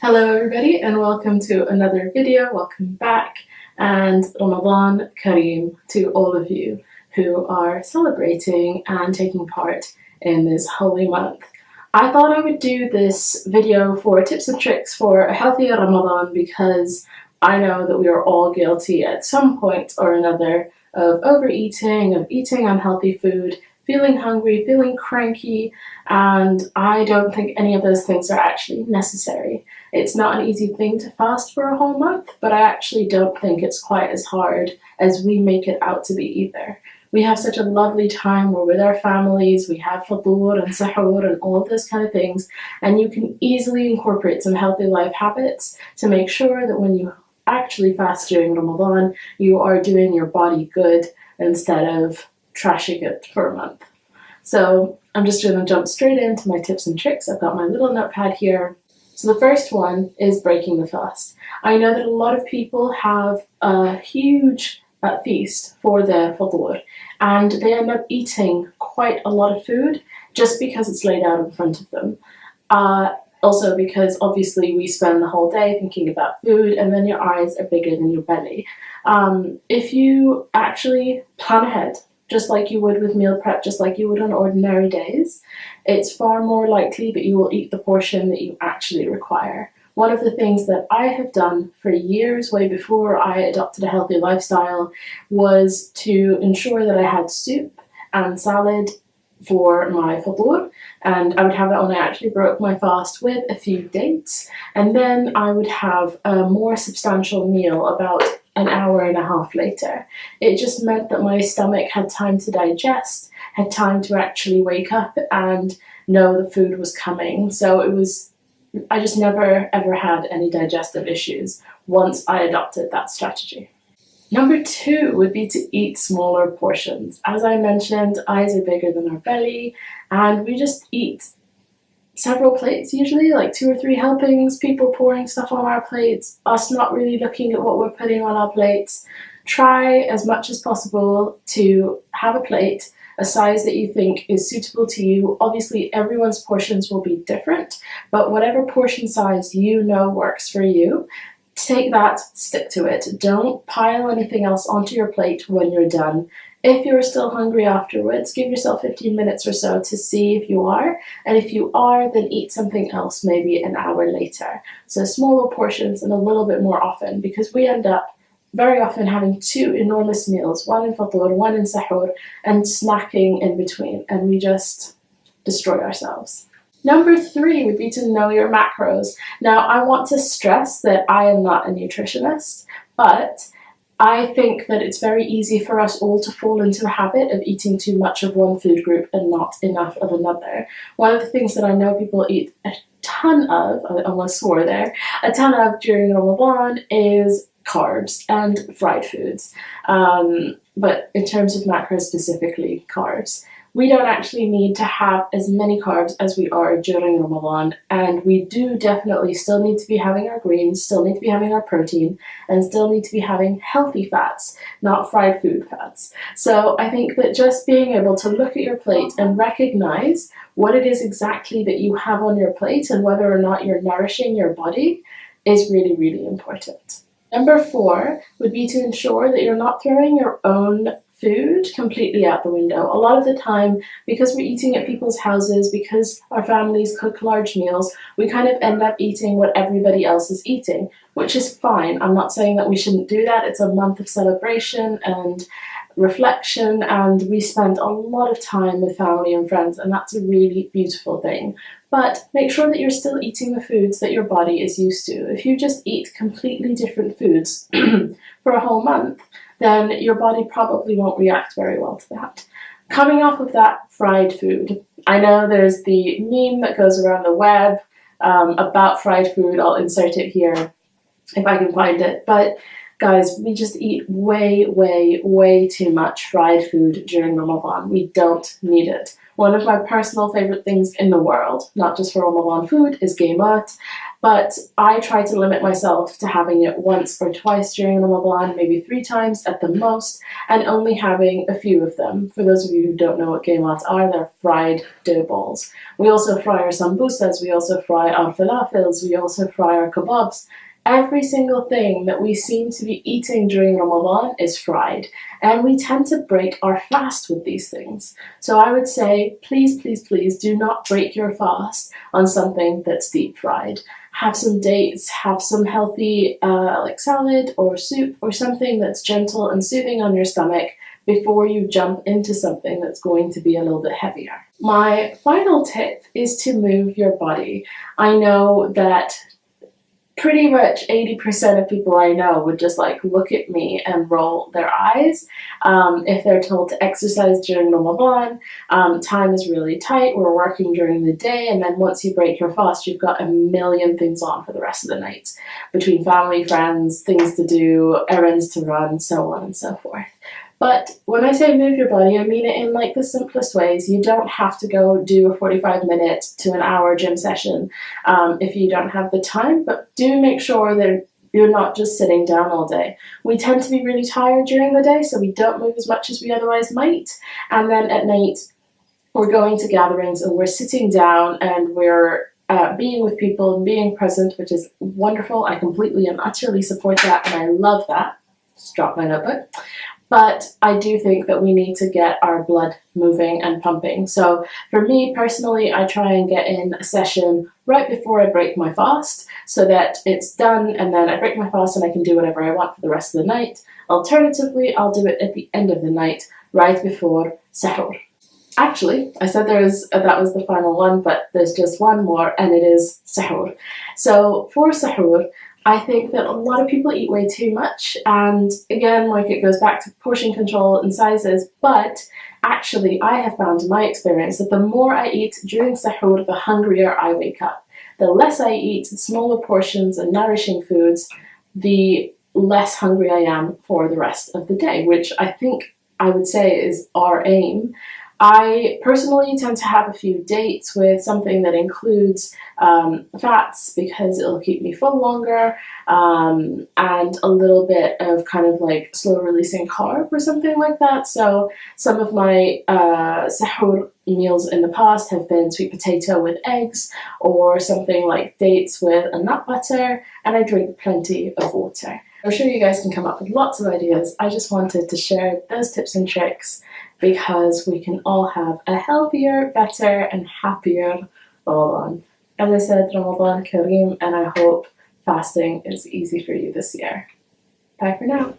Hello everybody and welcome to another video, welcome back, and Ramadan Kareem to all of you who are celebrating and taking part in this holy month. I thought I would do this video for tips and tricks for a healthier Ramadan because I know that we are all guilty at some point or another of overeating, of eating unhealthy food, feeling hungry, feeling cranky, and I don't think any of those things are actually necessary. It's not an easy thing to fast for a whole month, but I actually don't think it's quite as hard as we make it out to be either. We have such a lovely time, we're with our families, we have futur and sahur and all of those kind of things, and you can easily incorporate some healthy life habits to make sure that when you actually fast during Ramadan, you are doing your body good instead of trashing it for a month. So I'm just going to jump straight into my tips and tricks. I've got my little notepad here. So the first one is breaking the fast. I know that a lot of people have a huge feast for their futur and they end up eating quite a lot of food just because it's laid out in front of them. Also because obviously we spend the whole day thinking about food and then your eyes are bigger than your belly. If you actually plan ahead, just like you would with meal prep, just like you would on ordinary days, it's far more likely that you will eat the portion that you actually require. One of the things that I have done for years, way before I adopted a healthy lifestyle, was to ensure that I had soup and salad for my futur, and I would have that when I actually broke my fast with a few dates, and then I would have a more substantial meal about an hour and a half later. It just meant that my stomach had time to digest, had time to actually wake up and know the food was coming. So I just never ever had any digestive issues once I adopted that strategy. Number 2 would be to eat smaller portions. As I mentioned, eyes are bigger than our belly, and we just eat several plates usually, like 2 or 3 helpings, people pouring stuff on our plates, us not really looking at what we're putting on our plates. Try as much as possible to have a plate a size that you think is suitable to you. Obviously everyone's portions will be different, but whatever portion size you know works for you, take that, stick to it. Don't pile anything else onto your plate when you're done. If you're still hungry afterwards, give yourself 15 minutes or so to see if you are, and if you are, then eat something else maybe an hour later. So smaller portions and a little bit more often, because we end up very often having 2 enormous meals, one in futur, one in sahur, and snacking in between, and we just destroy ourselves. Number 3 would be to know your macros. Now, I want to stress that I am not a nutritionist, but I think that it's very easy for us all to fall into the habit of eating too much of one food group and not enough of another. One of the things that I know people eat a ton of, I almost swore there, a ton of during Ramadan is carbs and fried foods. But in terms of macros specifically, carbs. We don't actually need to have as many carbs as we are during Ramadan, and we do definitely still need to be having our greens, still need to be having our protein, and still need to be having healthy fats, not fried food fats. So I think that just being able to look at your plate and recognize what it is exactly that you have on your plate and whether or not you're nourishing your body is really, really important. Number 4 would be to ensure that you're not throwing your own food completely out the window. A lot of the time, because we're eating at people's houses, because our families cook large meals, we kind of end up eating what everybody else is eating, which is fine. I'm not saying that we shouldn't do that. It's a month of celebration and reflection, and we spend a lot of time with family and friends, and that's a really beautiful thing. But make sure that you're still eating the foods that your body is used to. If you just eat completely different foods for a whole month, then your body probably won't react very well to that. Coming off of that fried food, I know there's the meme that goes around the web about fried food. I'll insert it here if I can find it. But guys, we just eat way, way, way too much fried food during Ramadan. We don't need it. One of my personal favorite things in the world, not just for Ramadan food, is gemat. but I try to limit myself to having it once or twice during Ramadan, maybe 3 times at the most, and only having a few of them. For those of you who don't know what gaymat are, they're fried dough balls. We also fry our sambusas, we also fry our falafels, we also fry our kebabs. Every single thing that we seem to be eating during Ramadan is fried, and we tend to break our fast with these things. So I would say, please, please, please do not break your fast on something that's deep fried. Have some dates, have some healthy like salad or soup or something that's gentle and soothing on your stomach before you jump into something that's going to be a little bit heavier. My final tip is to move your body. I know that pretty much 80% of people I know would just like look at me and roll their eyes if they're told to exercise during Ramadan. Time is really tight, we're working during the day, and then once you break your fast, you've got a million things on for the rest of the night. Between family, friends, things to do, errands to run, so on and so forth. But when I say move your body, I mean it in like the simplest ways. You don't have to go do a 45-minute to an hour gym session if you don't have the time, but do make sure that you're not just sitting down all day. We tend to be really tired during the day, so we don't move as much as we otherwise might. And then at night, we're going to gatherings and we're sitting down and we're being with people and being present, which is wonderful. I completely and utterly support that, and I love that. Just drop my notebook. But I do think that we need to get our blood moving and pumping. So for me personally, I try and get in a session right before I break my fast so that it's done, and then I break my fast and I can do whatever I want for the rest of the night. Alternatively, I'll do it at the end of the night, right before sahur. Actually, I said that was the final one, but there's just one more, and it is sahur. So for sahur, I think that a lot of people eat way too much, and again, like, it goes back to portion control and sizes, but actually I have found in my experience that the more I eat during sahur, the hungrier I wake up. The less I eat smaller portions and nourishing foods, the less hungry I am for the rest of the day, which I think I would say is our aim. I personally tend to have a few dates with something that includes fats because it'll keep me full longer, and a little bit of kind of like slow releasing carb or something like that. So some of my sahur meals in the past have been sweet potato with eggs, or something like dates with a nut butter, and I drink plenty of water. I'm sure you guys can come up with lots of ideas. I just wanted to share those tips and tricks because we can all have a healthier, better, and happier Ramadan. As I said, Ramadan Kareem, and I hope fasting is easy for you this year. Bye for now.